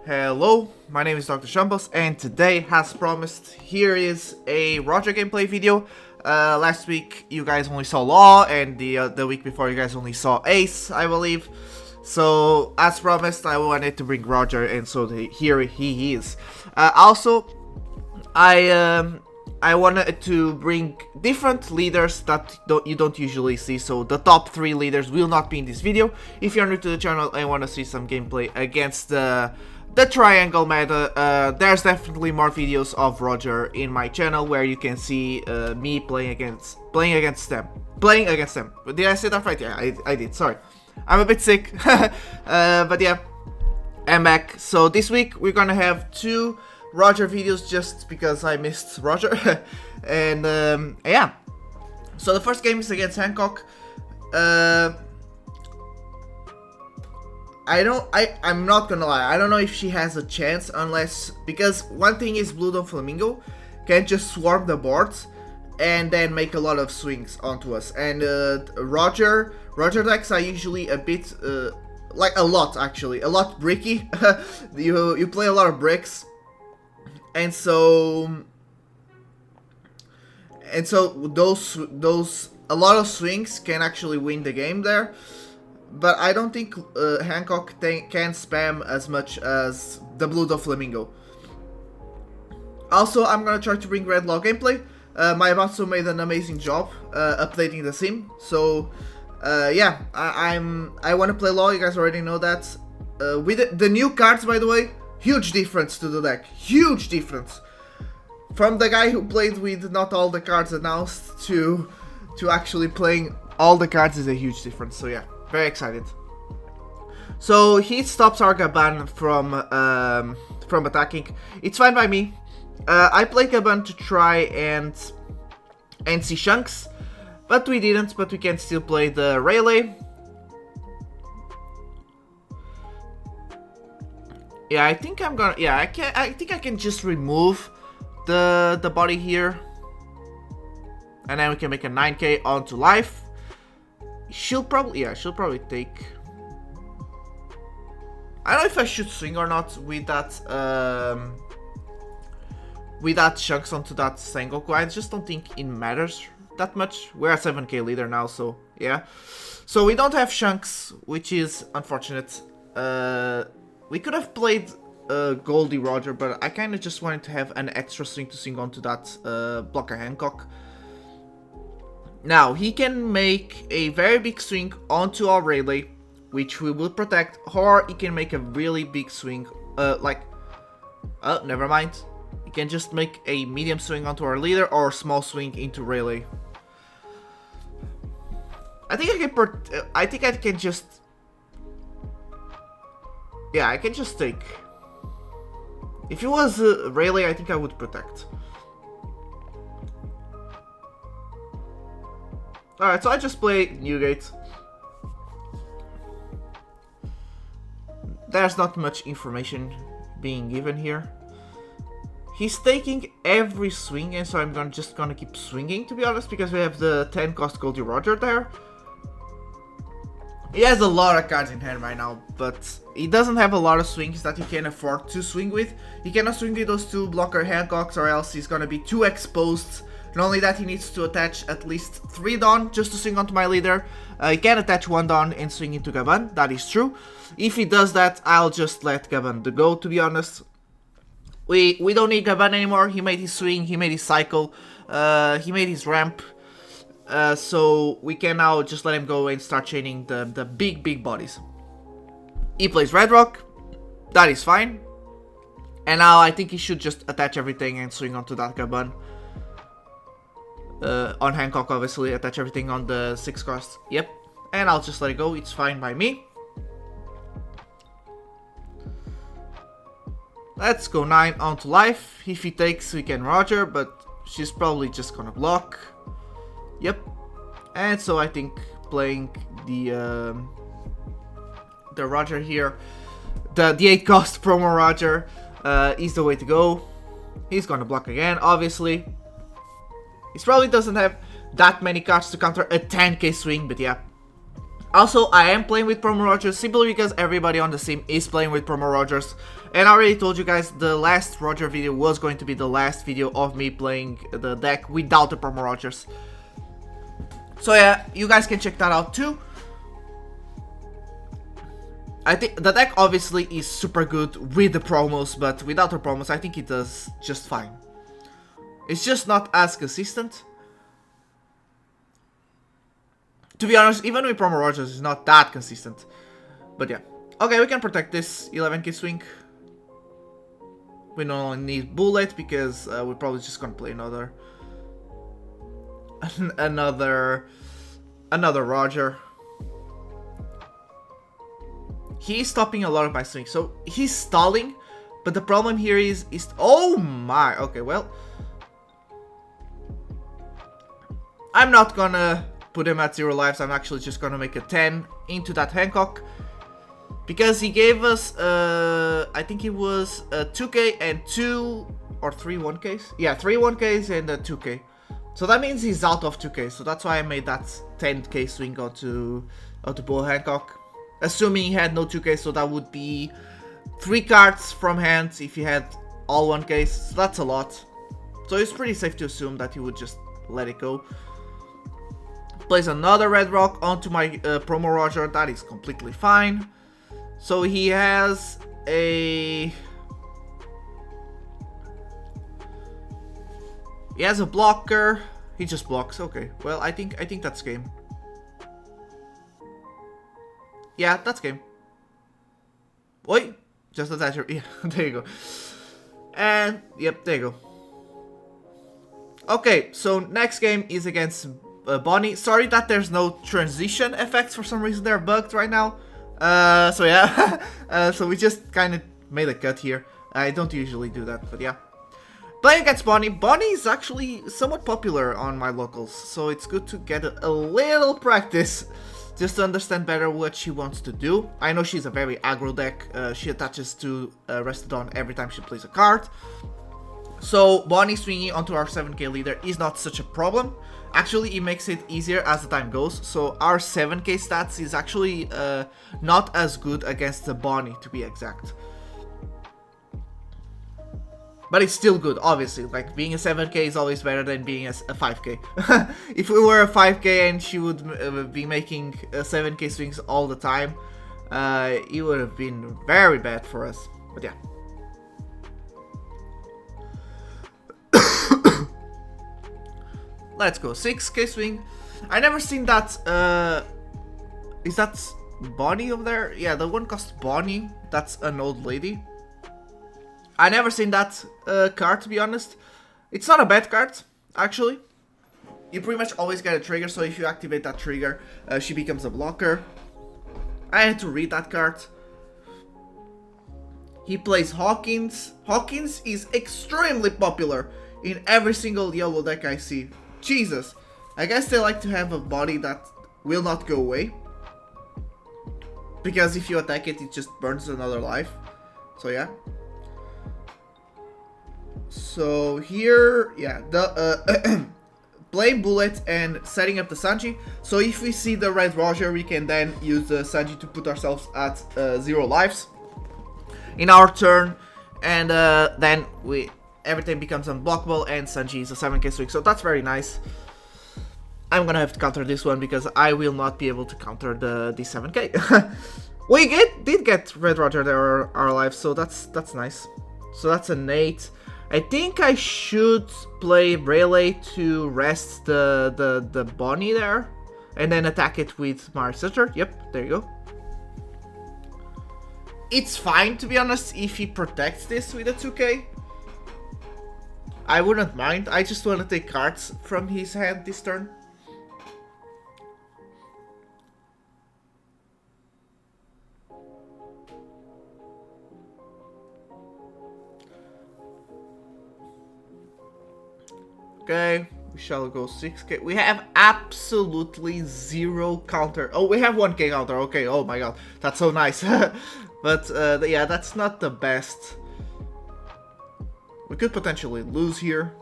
Hello, my name is Dr. Shambos, and today, as promised, here is a Roger gameplay video. Last week you guys only saw Law, and the week before you guys only saw Ace, I believe. So, as promised, I wanted to bring Roger, and so here he is. Also, I wanted to bring different leaders that you don't usually see, so the top 3 leaders will not be in this video. If you're new to the channel and want to see some gameplay against the triangle meta, there's definitely more videos of Roger in my channel where you can see me playing against them. Did I say that right? Yeah, I did, sorry. I'm a bit sick, but yeah, I'm back. So this week we're gonna have 2 Roger videos just because I missed Roger. And yeah, so the first game is against Hancock. I'm not gonna lie, I don't know if she has a chance unless, because one thing is Blue Boa Flamingo can just swarm the boards and then make a lot of swings onto us, and Roger decks are usually a bit like a lot bricky. you play a lot of bricks. And so those a lot of swings can actually win the game there, but I don't think Hancock can spam as much as the Blue Boa Flamingo. Also, I'm gonna try to bring Red Law gameplay. My Abatsu made an amazing job updating the sim, so yeah, I want to play Law. You guys already know that. With the new cards, by the way. Huge difference to the deck. Huge difference. From the guy who played with not all the cards announced to actually playing all the cards is a huge difference. So yeah, very excited. So he stops our Gaban from attacking. It's fine by me. I played Gaban to try and see Shanks, but we didn't. But we can still play the Rayleigh. Yeah, I think I'm gonna. Yeah, I think I can just remove the body here, and then we can make a 9k onto life. She'll probably take. I don't know if I should swing or not with that Shanks onto that Sengoku. I just don't think it matters that much. We're at 7k leader now, so yeah. So we don't have Shanks, which is unfortunate. We could have played Goldie Roger, but I kind of just wanted to have an extra swing to swing onto that blocker Hancock. Now, he can make a very big swing onto our Rayleigh, which we will protect, or he can make a really big swing, oh, never mind. He can just make a medium swing onto our leader, or a small swing into Rayleigh. I think I can just... Yeah, I can just take. If it was Rayleigh, I think I would protect. Alright, so I just play Newgate. There's not much information being given here. He's taking every swing, and so I'm just gonna keep swinging, to be honest, because we have the 10 cost Goldie Roger there. He has a lot of cards in hand right now, but he doesn't have a lot of swings that he can afford to swing with. He cannot swing with those 2 blocker Hancocks, or else he's gonna be too exposed. Not only that, he needs to attach at least 3 Dawn just to swing onto my leader. He can attach 1 Dawn and swing into Gaban, that is true. If he does that, I'll just let Gaban go, to be honest. We don't need Gaban anymore. He made his swing, he made his cycle, he made his ramp. So we can now just let him go and start chaining the big bodies. He plays Red Rock, that is fine. And now I think he should just attach everything and swing onto that Gaban. On Hancock, obviously, attach everything on the 6 cost. Yep, and I'll just let it go, it's fine by me. Let's go 9 onto life. If he takes, we can Roger, but she's probably just gonna block. Yep, and so I think playing the Roger here, the 8 cost promo Roger, is the way to go. He's gonna block again, obviously. He probably doesn't have that many cards to counter a 10k swing, but yeah. Also, I am playing with Promo Rogers simply because everybody on the sim is playing with Promo Rogers. And I already told you guys the last Roger video was going to be the last video of me playing the deck without the Promo Rogers. So yeah, you guys can check that out too. I think the deck obviously is super good with the promos, but without the promos I think it does just fine. It's just not as consistent. To be honest, even with Promo Rogers, it's not that consistent. But yeah. Okay, we can protect this 11k swing. We don't only need Bullet because we're probably just gonna play another Roger. He's stopping a lot of my swings, so he's stalling. But the problem here is oh my. Okay, well, I'm not gonna put him at 0 lives. I'm actually just gonna make a 10 into that Hancock. Because he gave us, I think it was 2k and 2 or 3 1ks. Yeah, 3 1ks and a 2k. So that means he's out of 2k. So that's why I made that 10k swing onto Boa Hancock. Assuming he had no 2k, so that would be 3 cards from hand if he had all 1ks. So that's a lot. So it's pretty safe to assume that he would just let it go. Plays another red rock onto my Promo Roger. That is completely fine. So he has a blocker. He just blocks. Okay. Well, I think that's game. Yeah, that's game. Wait, just attach her. Yeah, there you go. And yep, there you go. Okay, so next game is against Bonney. Sorry that there's no transition effects for some reason. They're bugged right now. So yeah, so we just kind of made a cut here. I don't usually do that, but yeah. Playing against Bonney. Bonney is actually somewhat popular on my locals, so it's good to get a little practice just to understand better what she wants to do. I know she's a very aggro deck. She attaches to Restodon every time she plays a card. So Bonney swinging onto our 7k leader is not such a problem. Actually, it makes it easier as the time goes. So our 7k stats is actually not as good against the Bonney, to be exact. But it's still good, obviously. Like, being a 7k is always better than being a 5k. If we were a 5k and she would be making 7k swings all the time, it would have been very bad for us. But yeah. Let's go. 6k swing. I never seen that. Is that Bonney over there? Yeah, the one cost Bonney. That's an old lady. I never seen that card, to be honest. It's not a bad card, actually. You pretty much always get a trigger, so if you activate that trigger, she becomes a blocker. I had to read that card. He plays Hawkins. Hawkins is extremely popular in every single yellow deck I see. Jesus. I guess they like to have a body that will not go away. Because if you attack it, it just burns another life. So yeah. So here, yeah, the playing Bullet and setting up the Sanji. So if we see the red Roger, we can then use the Sanji to put ourselves at 0 lives in our turn, and then everything becomes unblockable, and Sanji is a 7k swing, so that's very nice. I'm gonna have to counter this one because I will not be able to counter the 7k. We did get red Roger there our lives, so that's nice. So that's an 8. I think I should play Rayleigh to rest the Bonney there, and then attack it with my sister. Yep, there you go. It's fine, to be honest, if he protects this with a 2k. I wouldn't mind. I just want to take cards from his hand this turn. Okay, we shall go 6k. We have absolutely 0 counter. Oh, we have 1k counter. Okay, oh my god, that's so nice. But yeah, that's not the best. We could potentially lose here.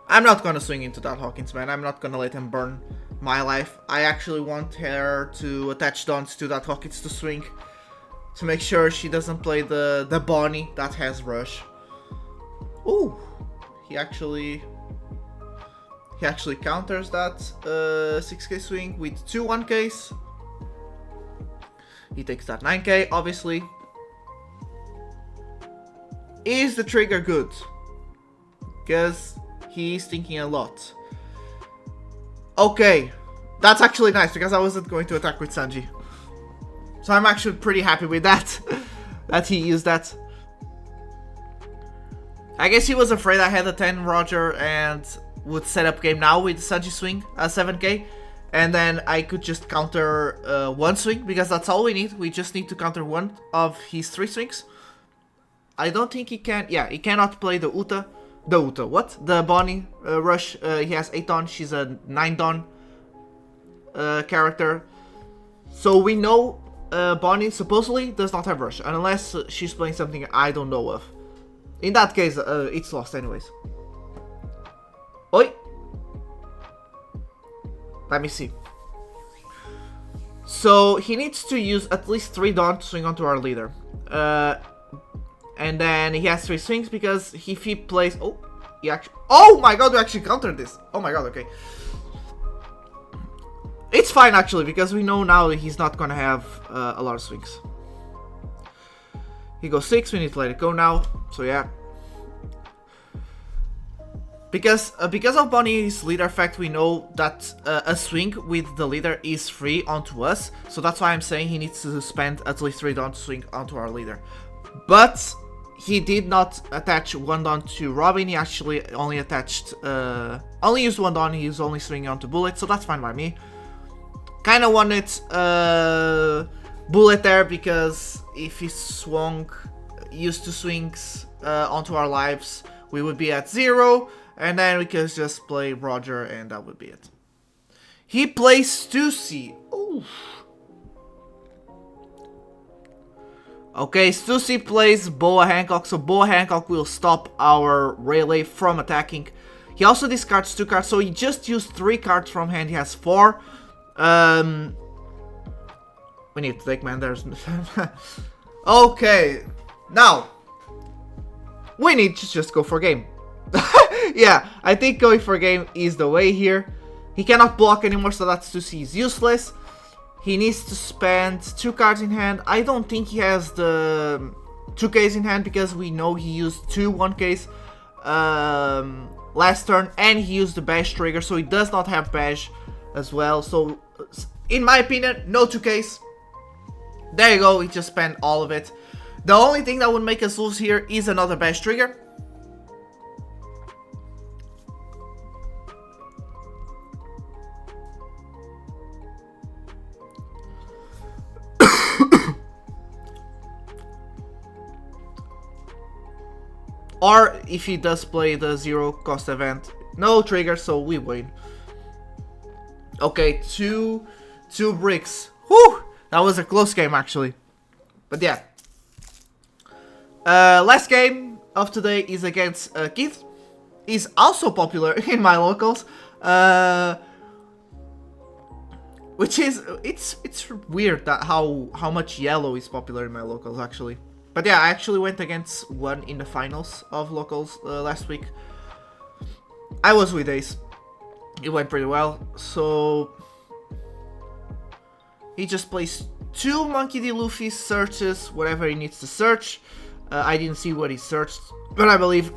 I'm not gonna swing into that Hawkins, man. I'm not gonna let him burn my life. I actually want her to attach Dons to that Hawkins to swing, to make sure she doesn't play the Bonnie that has rush. Ooh, he actually counters that 6k swing with 2 1ks. He takes that 9k, obviously. Is the trigger good? Because he's thinking a lot. Okay, that's actually nice, because I wasn't going to attack with Sanji. So I'm actually pretty happy with that, that he used that. I guess he was afraid I had a 10 Roger and would set up game now with Sanji swing, 7k. And then I could just counter 1 swing, because that's all we need. We just need to counter 1 of his 3 swings. I don't think he can, yeah, he cannot play the Uta. The Uta, what? The Bonnie rush, he has 8 Don, she's a 9 Don character. So we know Bonnie supposedly does not have rush, unless she's playing something I don't know of. In that case, it's lost anyways. Oi! Let me see. So he needs to use at least 3 Dawn to swing onto our leader. And then he has 3 swings because if he plays... Oh, he actually... Oh my god, we actually countered this. Oh my god, okay. It's fine actually, because we know now he's not gonna have a lot of swings. He goes 6, we need to let it go now. So yeah. Because of Bonnie's leader effect, we know that a swing with the leader is free onto us. So that's why I'm saying he needs to spend at least 3 Dawn to swing onto our leader. But he did not attach 1 Dawn to Robin. He actually only attached, only used 1 Dawn. He was only swinging onto Bullet, so that's fine by me. Kind of wanted Bullet there, because if he swung, used 2 swings onto our lives, we would be at 0. And then we could just play Roger, and that would be it. He plays Stussy. Oof. Okay, Stussy plays Boa Hancock, so Boa Hancock will stop our Rayleigh from attacking. He also discards 2 cards, so he just used 3 cards from hand. He has 4. We need to take man. There's okay. Now we need to just go for game. Yeah, I think going for game is the way here. He cannot block anymore, so that Stussy is useless. He needs to spend 2 cards in hand. I don't think he has the 2Ks in hand, because we know he used 2 1Ks last turn, and he used the bash trigger, so he does not have bash as well. So in my opinion, no 2Ks. There you go, he just spent all of it. The only thing that would make us lose here is another bash trigger. Or if he does play the 0 cost event, no trigger, so we win. Okay, two bricks. Whew! That was a close game actually. But yeah. Last game of today is against Keith. He's also popular in my locals. Which is it's weird that how much yellow is popular in my locals actually. But yeah, I actually went against one in the finals of locals last week. I was with Ace. It went pretty well. So he just plays 2 Monkey D. Luffy, searches whatever he needs to search. I didn't see what he searched, but I believe,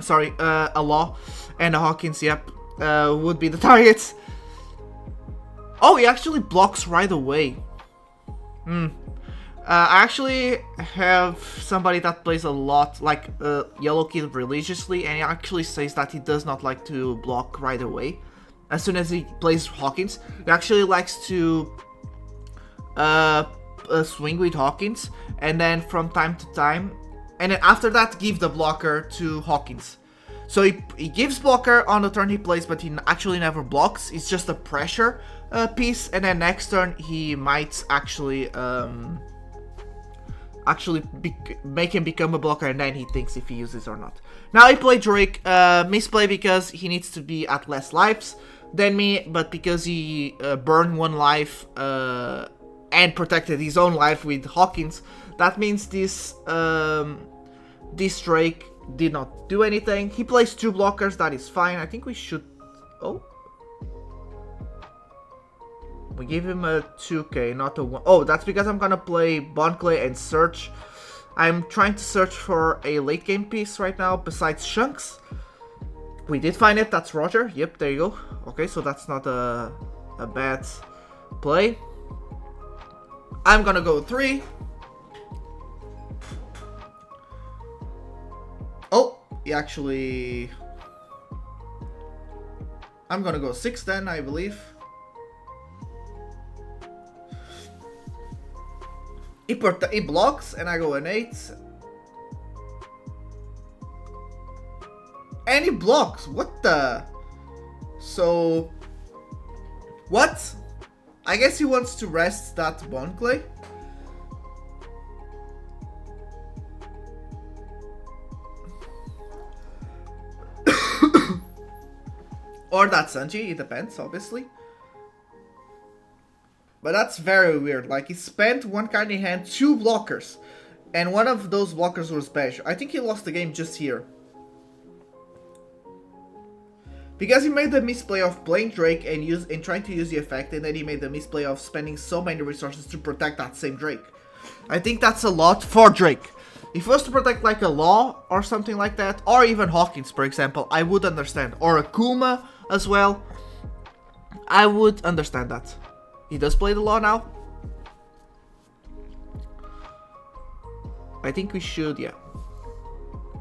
sorry, a Law and a Hawkins, yep, would be the targets. Oh, he actually blocks right away. I actually have somebody that plays a lot, like Yellow Kid religiously, and he actually says that he does not like to block right away. As soon as he plays Hawkins, he actually likes to swing with Hawkins, and then from time to time, and then after that give the blocker to Hawkins. So he gives blocker on the turn he plays, but he actually never blocks. It's just a pressure piece, and then next turn he might actually make him become a blocker, and then he thinks if he uses or not. Now he played Drake, misplay because he needs to be at less lives. than me, but because he burned 1 life and protected his own life with Hawkins, that means this Drake did not do anything. He plays 2 blockers, that is fine. I think we should... Oh. We gave him a 2k, not a 1. Oh, that's because I'm gonna play Bonclay and search. I'm trying to search for a late game piece right now besides Shanks. We did find it, that's Roger. Yep, there you go. Okay, so that's not a bad play. I'm gonna go 3. Oh, he actually... I'm gonna go 6 then, I believe. He blocks, and I go an 8. And he blocks, what the... So... What? I guess he wants to rest that Bonclay. Or that Sanji, it depends, obviously. But that's very weird. Like, he spent 1 card in hand, 2 blockers. And one of those blockers was Bash. I think he lost the game just here. Because he made the misplay of playing Drake and trying to use the effect, and then he made the misplay of spending so many resources to protect that same Drake. I think that's a lot for Drake. If he was to protect like a Law or something like that, or even Hawkins, for example, I would understand. Or a Kuma as well. I would understand that. He does play the Law now. I think we should, yeah.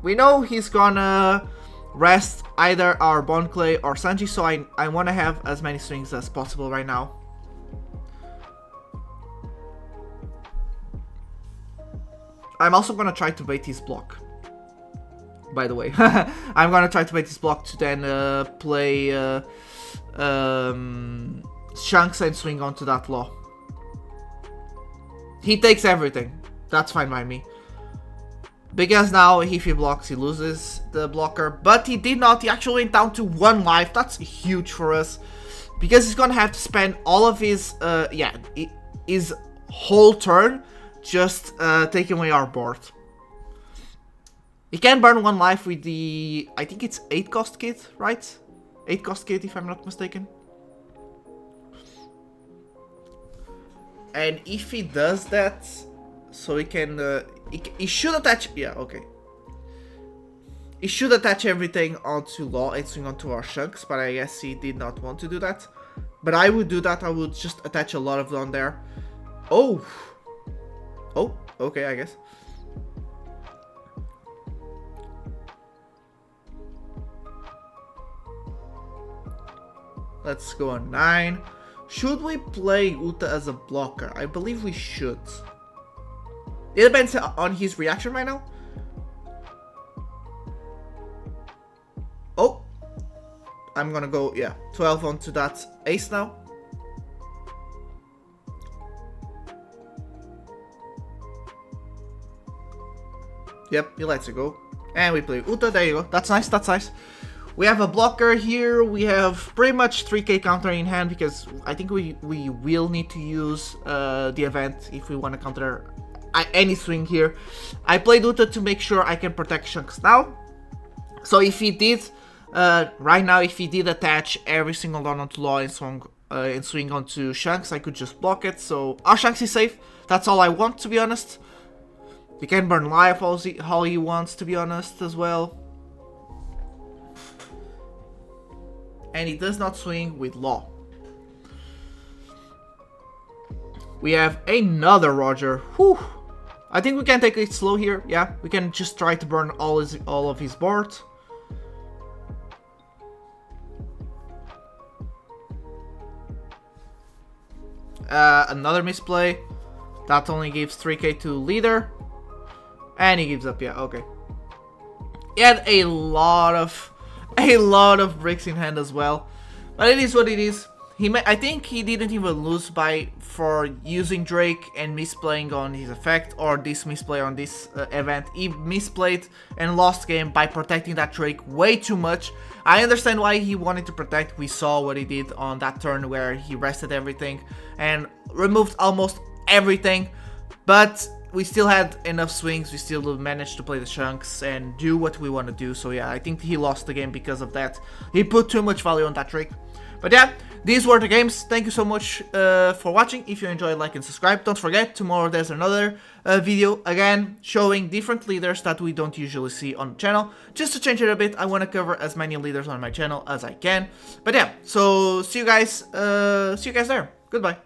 We know he's gonna rest either our Bonclay or Sanji, so I want to have as many swings as possible right now. I'm also gonna try to bait his block. By the way, I'm gonna try to bait his block to then play Shanks and swing onto that Law. He takes everything. That's fine by me. Because now if he blocks, he loses the blocker. But he did not. He actually went down to 1 life. That's huge for us. Because he's gonna have to spend all of his his whole turn just taking away our board. He can burn 1 life with the... I think it's 8 cost kit, right? 8 cost kit if I'm not mistaken. And if he does that, so he can... he should attach... Yeah, okay. He should attach everything onto Law and swing onto our Shanks, but I guess he did not want to do that. But I would do that. I would just attach a lot of them there. Oh! Oh, okay, I guess. Let's go on 9. Should we play Uta as a blocker? I believe we should. It depends on his reaction right now. Oh. I'm gonna go, yeah, 12 onto that ace now. Yep, he lets it go. And we play Uta, there you go. That's nice, that's nice. We have a blocker here. We have pretty much 3k counter in hand because I think we will need to use the event if we want to counter any swing here. I played Uta to make sure I can protect Shanks now. So if he did, right now, if he did attach every single one onto Law and swing onto Shanks, I could just block it. So our Shanks is safe. That's all I want, to be honest. He can burn life all he wants, to be honest, as well. And he does not swing with Law. We have another Roger. Whew. I think we can take it slow here. Yeah, we can just try to burn all of his board. Another misplay. That only gives 3k to leader. And he gives up, yeah, okay. He had a lot of bricks in hand as well. But it is what it is. I think he didn't even lose for using Drake and misplaying on his effect, or this misplay on this event. He misplayed and lost game by protecting that Drake way too much. I understand why he wanted to protect. We saw what he did on that turn where he rested everything and removed almost everything, but we still had enough swings. We still managed to play the chunks and do what we want to do. So yeah, I think he lost the game because of that. He put too much value on that Drake. But yeah, these were the games. Thank you so much for watching. If you enjoyed, like and subscribe. Don't forget, tomorrow there's another video, again, showing different leaders that we don't usually see on the channel. Just to change it a bit, I want to cover as many leaders on my channel as I can. But yeah, so see you guys there. Goodbye.